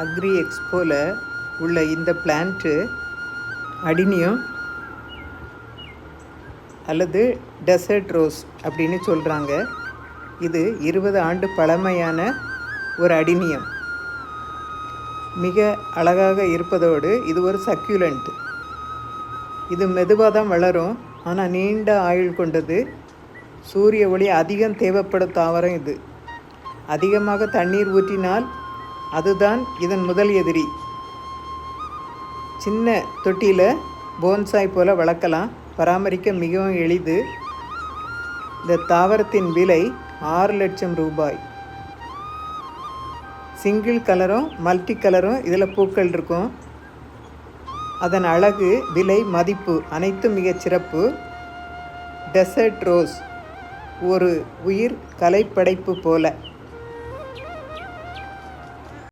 Agri எக்ஸ்போவில் உள்ள இந்த plant adenium அல்லது டெசர்ட் ரோஸ் அப்படின்னு சொல்கிறாங்க. இது 20 ஆண்டு பழமையான ஒரு அடினியம். மிக அழகாக இருப்பதோடு இது ஒரு சக்யூலண்ட். இது மெதுவாக தான் வளரும், ஆனால் நீண்ட ஆயுள் கொண்டது. சூரிய ஒளி அதிகம் தேவைப்படும் தாவரம் இது. அதிகமாக தண்ணீர் ஊற்றினால் அதுதான் இதன் முதல் எதிரி. சின்ன தொட்டியில் போன்சாய் போல் வளர்க்கலாம். பராமரிக்க மிகவும் எளிது. இந்த தாவரத்தின் விலை 6 லட்சம் ரூபாய். சிங்கிள் கலரும் மல்டி கலரும் இதில் பூக்கள் இருக்கும். அதன் அழகு, விலை, மதிப்பு அனைத்தும் மிகச் சிறப்பு. டெசர்ட் ரோஸ் ஒரு உயிர் கலைப்படைப்பு போல.